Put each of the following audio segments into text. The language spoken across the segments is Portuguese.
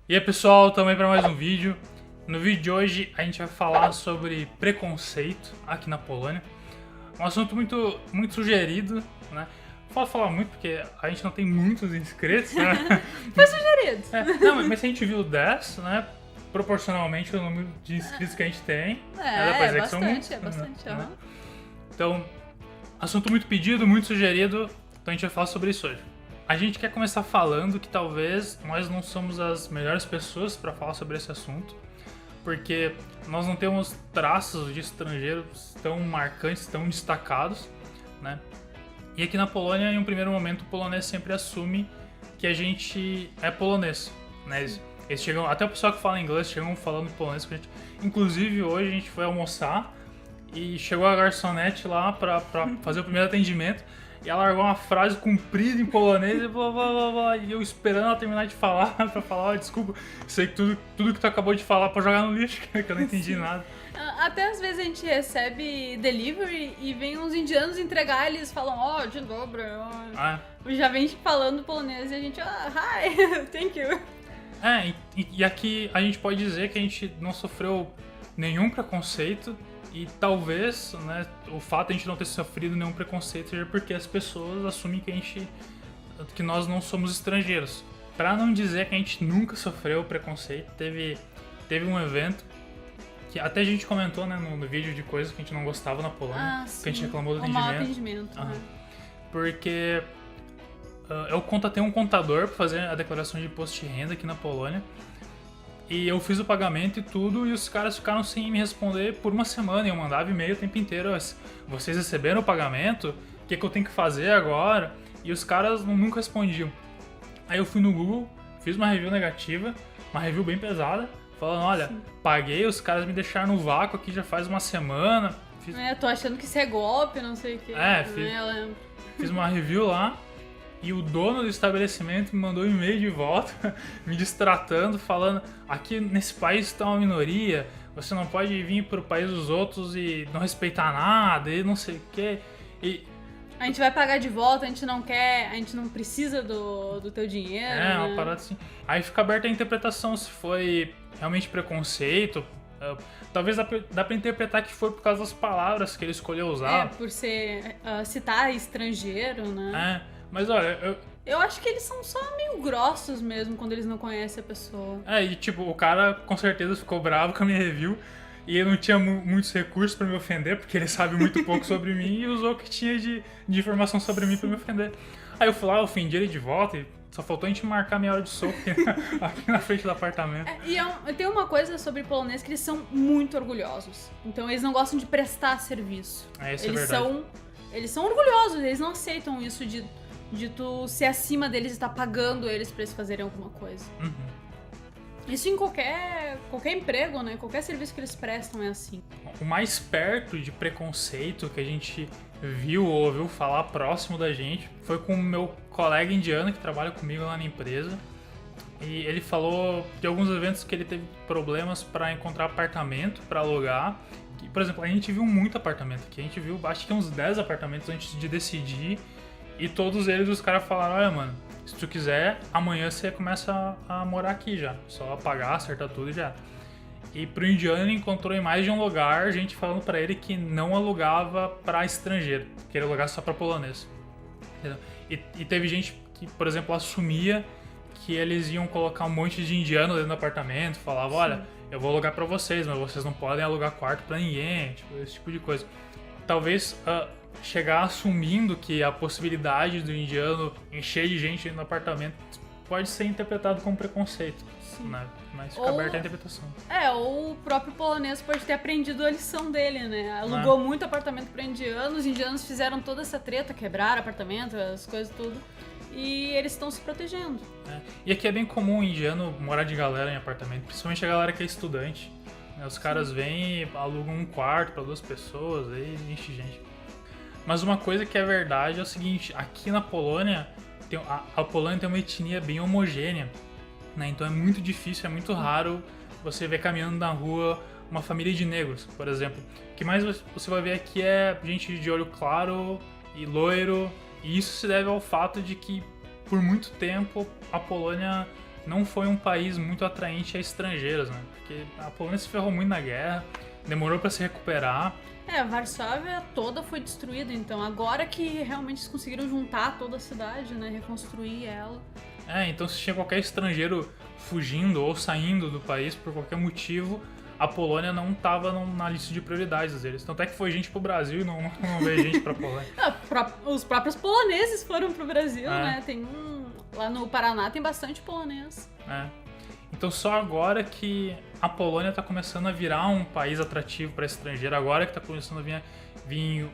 E aí pessoal, também para mais um vídeo. No vídeo de hoje a gente vai falar sobre preconceito aqui na Polônia. Um assunto muito sugerido, né? Não posso falar muito porque a gente não tem muitos inscritos, né? Foi sugerido. Não, mas se a gente viu 10, né? Proporcionalmente ao número de inscritos que a gente tem. É bastante, né? aham. Então, assunto muito pedido, muito sugerido, então a gente vai falar sobre isso hoje. A gente quer começar falando que talvez nós não somos as melhores pessoas para falar sobre esse assunto, porque nós não temos traços de estrangeiros tão marcantes, tão destacados, né? E aqui na Polônia, em um primeiro momento, o polonês sempre assume que a gente é polonês, né? Eles chegam, até o pessoal que fala inglês chegam falando polonês com a gente. Inclusive, hoje a gente foi almoçar e chegou a garçonete lá pra fazer o primeiro atendimento. E ela largou uma frase comprida em polonês e blá blá blá blá. E eu esperando ela terminar de falar pra falar, desculpa, sei que tudo que tu acabou de falar pra jogar no lixo, que eu não entendi nada. Até às vezes a gente recebe delivery e vem uns indianos entregar e eles falam, de dobro. Já vem falando polonês e a gente, hi, thank you. E aqui a gente pode dizer que a gente não sofreu nenhum preconceito. E talvez, né, o fato de a gente não ter sofrido nenhum preconceito seja porque as pessoas assumem que nós não somos estrangeiros. Pra não dizer que a gente nunca sofreu preconceito, teve um evento que até a gente comentou, né, no vídeo de coisas que a gente não gostava na Polônia, que a gente reclamou do atendimento. O mau atendimento. Porque eu contatei um contador pra fazer a declaração de imposto de renda aqui na Polônia. E eu fiz o pagamento e tudo, e os caras ficaram sem me responder por uma semana. E eu mandava e-mail o tempo inteiro. Vocês receberam o pagamento? O que eu tenho que fazer agora? E os caras nunca respondiam. Aí eu fui no Google, fiz uma review negativa, uma review bem pesada, falando, olha, paguei, os caras me deixaram no vácuo aqui já faz uma semana. Tô achando que isso é golpe, não sei o que. Fiz uma review lá. E o dono do estabelecimento me mandou um e-mail de volta, me destratando, falando, aqui nesse país está uma minoria, você não pode vir para o país dos outros e não respeitar nada, e não sei o quê. E a gente vai pagar de volta, a gente não precisa do teu dinheiro. Uma parada assim. Aí fica aberta a interpretação se foi realmente preconceito. Talvez dá pra interpretar que foi por causa das palavras que ele escolheu usar. Por ser citar estrangeiro, né? Mas olha, eu acho que eles são só meio grossos mesmo quando eles não conhecem a pessoa. E tipo, o cara com certeza ficou bravo com a minha review e ele não tinha muitos recursos pra me ofender, porque ele sabe muito pouco sobre mim e usou o que tinha de informação sobre mim pra me ofender. Aí eu fui lá, ofendi ele de volta e só faltou a gente marcar minha hora de soco aqui na frente do apartamento. Tem uma coisa sobre polonês que eles são muito orgulhosos. Então eles não gostam de prestar serviço. Isso é verdade. Eles são orgulhosos, eles não aceitam isso de tu ser acima deles e estar pagando eles pra eles fazerem alguma coisa. Isso em qualquer emprego, né? Qualquer serviço que eles prestam é assim. O mais perto de preconceito que a gente viu ou ouviu falar próximo da gente foi com o meu colega indiano que trabalha comigo lá na empresa. E ele falou de alguns eventos que ele teve problemas para encontrar apartamento para alugar. Por exemplo, a gente viu muito apartamento aqui. A gente viu, acho que uns 10 apartamentos antes de decidir. E todos eles, os caras falaram, olha, mano, se tu quiser, amanhã você começa a morar aqui já. Só pagar, acertar tudo e já. E pro indiano ele encontrou em mais de um lugar gente falando pra ele que não alugava pra estrangeiro, que ele alugava só pra polonês. Entendeu? E teve gente que, por exemplo, assumia que eles iam colocar um monte de indiano dentro do apartamento, falava, olha, eu vou alugar pra vocês, mas vocês não podem alugar quarto pra ninguém, tipo, esse tipo de coisa. Talvez chegar assumindo que a possibilidade do indiano encher de gente dentro do apartamento pode ser interpretado como preconceito, né? Mas fica aberta a interpretação. Ou o próprio polonês pode ter aprendido a lição dele, né? Alugou muito apartamento para indianos, os indianos fizeram toda essa treta, quebraram apartamento, as coisas tudo, e eles estão se protegendo. E aqui é bem comum o indiano morar de galera em apartamento, principalmente a galera que é estudante. Os caras vêm e alugam um quarto para 2 pessoas, aí enche gente. Mas uma coisa que é verdade é o seguinte, aqui na Polônia, a Polônia tem uma etnia bem homogênea, né? Então é muito difícil, é muito raro você ver caminhando na rua uma família de negros, por exemplo. O que mais você vai ver aqui é gente de olho claro e loiro, e isso se deve ao fato de que por muito tempo a Polônia não foi um país muito atraente a estrangeiros, né? Porque a Polônia se ferrou muito na guerra, demorou para se recuperar. A Varsóvia toda foi destruída, então agora que realmente eles conseguiram juntar toda a cidade, né, reconstruir ela. Então se tinha qualquer estrangeiro fugindo ou saindo do país por qualquer motivo, a Polônia não estava na lista de prioridades deles. Tanto é que foi gente pro Brasil e não veio gente pra Polônia. Os próprios poloneses foram pro Brasil, né? Lá no Paraná tem bastante polonês. Então só agora que a Polônia está começando a virar um país atrativo para estrangeiro, agora que está começando a vir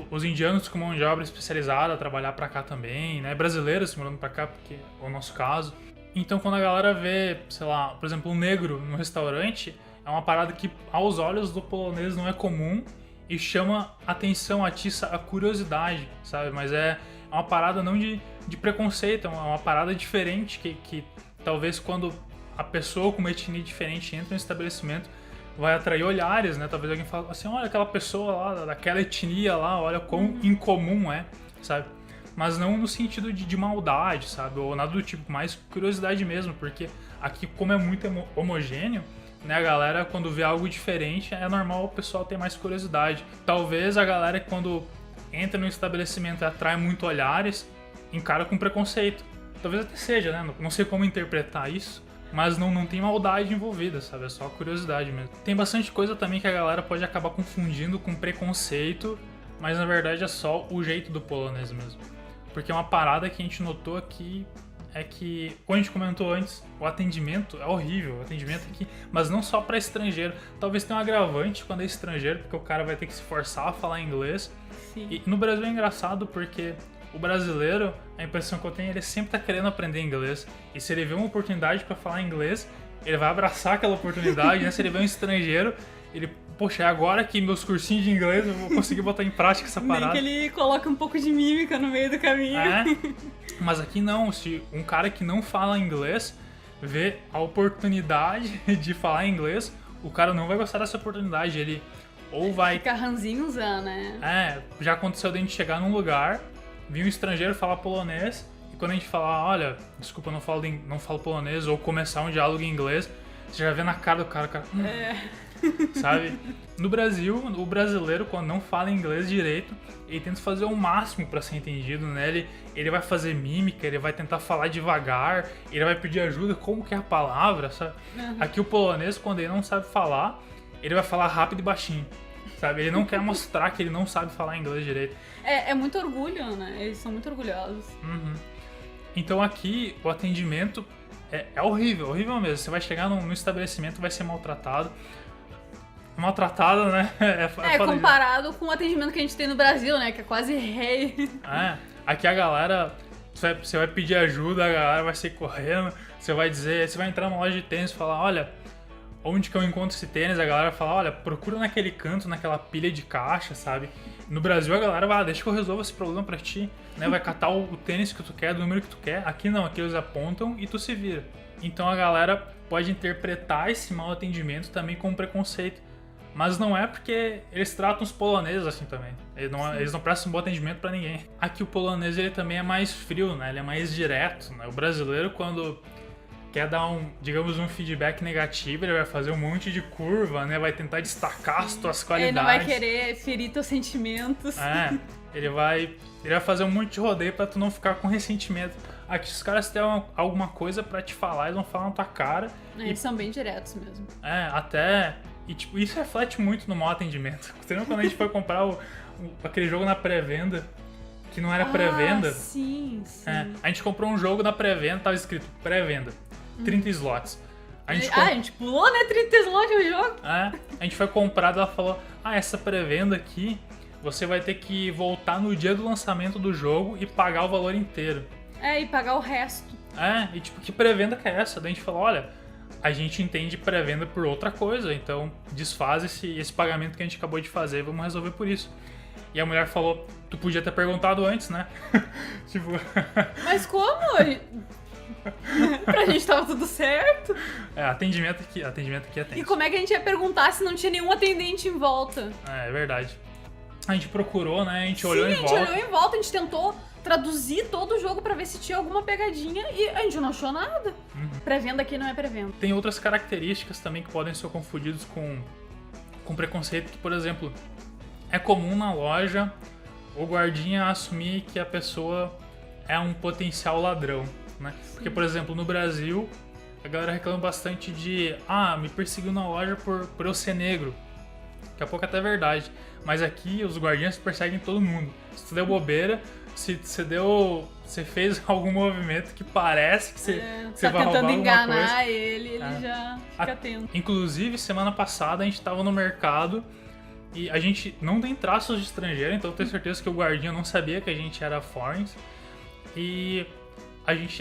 os indianos com mão de obra especializada a trabalhar para cá também, né? Brasileiros morando para cá, porque é o nosso caso. Então quando a galera vê, sei lá, por exemplo, um negro no restaurante, é uma parada que aos olhos do polonês não é comum e chama atenção, atiça a curiosidade, sabe? Mas é uma parada não de preconceito, é uma parada diferente que talvez quando a pessoa com uma etnia diferente entra no estabelecimento vai atrair olhares, né? Talvez alguém fale assim, olha aquela pessoa lá, daquela etnia lá, olha quão incomum é, sabe? Mas não no sentido de maldade, sabe? Ou nada do tipo, mais curiosidade mesmo, porque aqui, como é muito homogêneo, né? A galera, quando vê algo diferente, é normal o pessoal ter mais curiosidade. Talvez a galera, quando entra no estabelecimento e atrai muito olhares, encara com preconceito. Talvez até seja, né? Não sei como interpretar isso, mas não tem maldade envolvida, sabe? É só curiosidade mesmo. Tem bastante coisa também que a galera pode acabar confundindo com preconceito, mas na verdade é só o jeito do polonês mesmo. Porque uma parada que a gente notou aqui é que, como a gente comentou antes, o atendimento é horrível, o atendimento aqui, mas não só para estrangeiro. Talvez tenha um agravante quando é estrangeiro, porque o cara vai ter que se forçar a falar inglês. Sim. E no Brasil é engraçado porque o brasileiro, a impressão que eu tenho, ele sempre tá querendo aprender inglês. E se ele vê uma oportunidade para falar inglês, ele vai abraçar aquela oportunidade, né? Se ele vê um estrangeiro, ele, poxa, é agora que meus cursinhos de inglês eu vou conseguir botar em prática essa parada. Nem que ele coloque um pouco de mímica no meio do caminho. Mas aqui não, se um cara que não fala inglês vê a oportunidade de falar inglês, o cara não vai gostar dessa oportunidade, ele ou vai... Fica ranzinza, né? Já aconteceu de a gente chegar num lugar, vir um estrangeiro falar polonês, e quando a gente falar, olha, desculpa, não falo polonês, ou começar um diálogo em inglês, você já vê na cara do cara, sabe? No Brasil, o brasileiro, quando não fala inglês direito, ele tenta fazer o máximo para ser entendido, né? Ele vai fazer mímica, ele vai tentar falar devagar, ele vai pedir ajuda, como que é a palavra, sabe? Aqui o polonês, quando ele não sabe falar, ele vai falar rápido e baixinho, sabe? Ele não quer mostrar que ele não sabe falar inglês direito. É muito orgulho, né? Eles são muito orgulhosos. Então aqui, o atendimento é horrível, horrível mesmo. Você vai chegar no estabelecimento, vai ser maltratado, né? Comparado com o atendimento que a gente tem no Brasil, né? Que é quase rei. Aqui a galera, você vai pedir ajuda, a galera vai sair correndo, você vai entrar numa loja de tênis e falar, olha, onde que eu encontro esse tênis? A galera fala, olha, procura naquele canto, naquela pilha de caixa, sabe? No Brasil a galera vai, deixa que eu resolvo esse problema pra ti, né? Vai catar o tênis que tu quer, do número que tu quer. Aqui não, aqui eles apontam e tu se vira. Então a galera pode interpretar esse mau atendimento também como preconceito. Mas não é porque eles tratam os poloneses assim também. Eles não prestam um bom atendimento pra ninguém. Aqui o polonês ele também é mais frio, né? Ele é mais direto, né? O brasileiro, quando quer dar um feedback negativo, ele vai fazer um monte de curva, né? Vai tentar destacar as tuas qualidades. Ele não vai querer ferir teus sentimentos. Ele vai fazer um monte de rodeio pra tu não ficar com ressentimento. Aqui, se os caras têm alguma coisa pra te falar, eles vão falar na tua cara. Eles são bem diretos mesmo. E tipo, isso reflete muito no mau atendimento. Você lembra quando a gente foi comprar aquele jogo na pré-venda, que não era pré-venda? Sim. A gente comprou um jogo na pré-venda, tava escrito pré-venda, 30 slots. A gente pulou, né? 30 slots no jogo. A gente foi comprar e ela falou, essa pré-venda aqui, você vai ter que voltar no dia do lançamento do jogo e pagar o valor inteiro. E pagar o resto. E tipo, que pré-venda que é essa? Daí a gente falou, olha, a gente entende pré-venda por outra coisa, então desfaz esse pagamento que a gente acabou de fazer e vamos resolver por isso. E a mulher falou, tu podia ter perguntado antes, né? Tipo... Mas como? Pra gente tava tudo certo. Atendimento aqui é tenso. E como é que a gente ia perguntar se não tinha nenhum atendente em volta? É verdade. A gente procurou, né? A gente olhou em volta. A gente tentou traduzir todo o jogo pra ver se tinha alguma pegadinha e a gente não achou nada. Pré-venda aqui não é pré-venda. Tem outras características também que podem ser confundidas com preconceito, que, por exemplo, é comum na loja o guardinha assumir que a pessoa é um potencial ladrão, né? Porque, por exemplo, no Brasil, a galera reclama bastante de me perseguiu na loja por eu ser negro. Daqui a pouco até é verdade. Mas aqui os guardinhas perseguem todo mundo. Se tu deu bobeira, se você fez algum movimento que parece que você vai roubar alguma coisa. Tá tentando enganar ele já fica atento. Inclusive, semana passada a gente tava no mercado e a gente não tem traços de estrangeiro, então eu tenho certeza que o guardinha não sabia que a gente era foreigners. E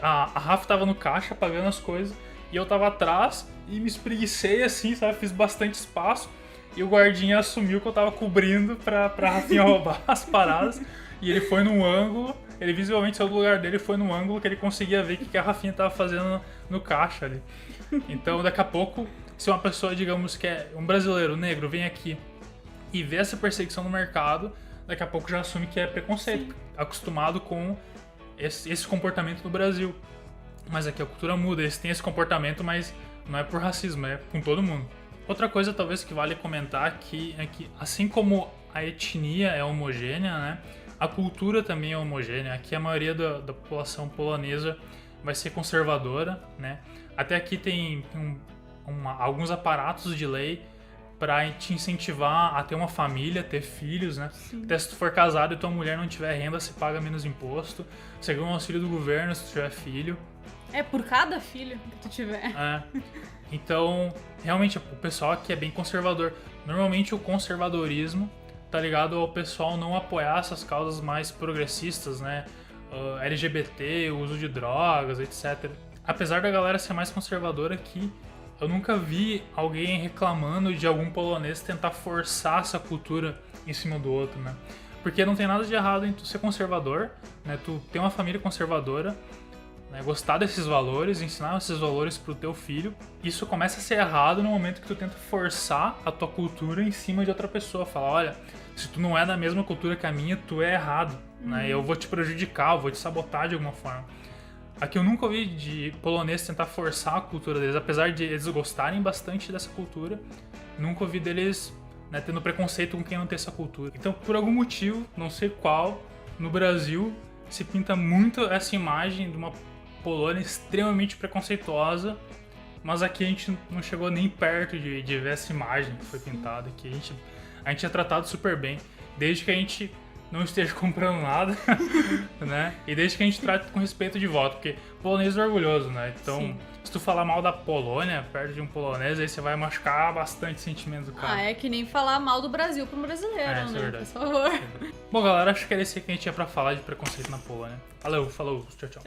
a Rafa tava no caixa pagando as coisas e eu tava atrás e me espreguicei assim, sabe? Fiz bastante espaço e o guardinha assumiu que eu tava cobrindo pra Rafinha roubar as paradas. E ele foi num ângulo, ele visivelmente saiu do lugar dele e foi num ângulo que ele conseguia ver o que a Rafinha tava fazendo no caixa ali. Então daqui a pouco, se uma pessoa, digamos que é um brasileiro negro, vem aqui e vê essa perseguição no mercado, daqui a pouco já assume que é preconceito, acostumado com esse comportamento no Brasil. Mas aqui a cultura muda, eles têm esse comportamento, mas não é por racismo, é com todo mundo. Outra coisa talvez que vale comentar aqui é que, assim como a etnia é homogênea, né, a cultura também é homogênea. Aqui a maioria da população polonesa vai ser conservadora, né? Até aqui tem alguns aparatos de lei para te incentivar a ter uma família, ter filhos, né? Sim. Até se tu for casado e tua mulher não tiver renda, você paga menos imposto. Você ganha um auxílio do governo se tu tiver filho. É, por cada filho que tu tiver. É. Então, realmente, o pessoal aqui é bem conservador. Normalmente o conservadorismo tá ligado ao pessoal não apoiar essas causas mais progressistas, né? LGBT, o uso de drogas, etc. Apesar da galera ser mais conservadora aqui, eu nunca vi alguém reclamando de algum polonês tentar forçar essa cultura em cima do outro, né? Porque não tem nada de errado em tu ser conservador, né? Tu ter uma família conservadora, né? Gostar desses valores, ensinar esses valores pro teu filho. Isso começa a ser errado no momento que tu tenta forçar a tua cultura em cima de outra pessoa. Falar, olha, se tu não é da mesma cultura que a minha, tu é errado, né? Eu vou te prejudicar, eu vou te sabotar de alguma forma. Aqui eu nunca ouvi de polonês tentar forçar a cultura deles, apesar de eles gostarem bastante dessa cultura, nunca ouvi deles, né, tendo preconceito com quem não tem essa cultura. Então, por algum motivo, não sei qual, no Brasil se pinta muito essa imagem de uma Polônia extremamente preconceituosa, mas aqui a gente não chegou nem perto de ver essa imagem que foi pintada aqui. A gente é tratado super bem, desde que a gente não esteja comprando nada, né? E desde que a gente trate com respeito de volta, porque polonês é orgulhoso, né? Então, sim, se tu falar mal da Polônia, perto de um polonês, aí você vai machucar bastante o sentimento do cara. É que nem falar mal do Brasil para um brasileiro, né? Isso é verdade. Por favor. Bom, galera, acho que era isso que a gente tinha pra falar de preconceito na Polônia. Falou, tchau, tchau.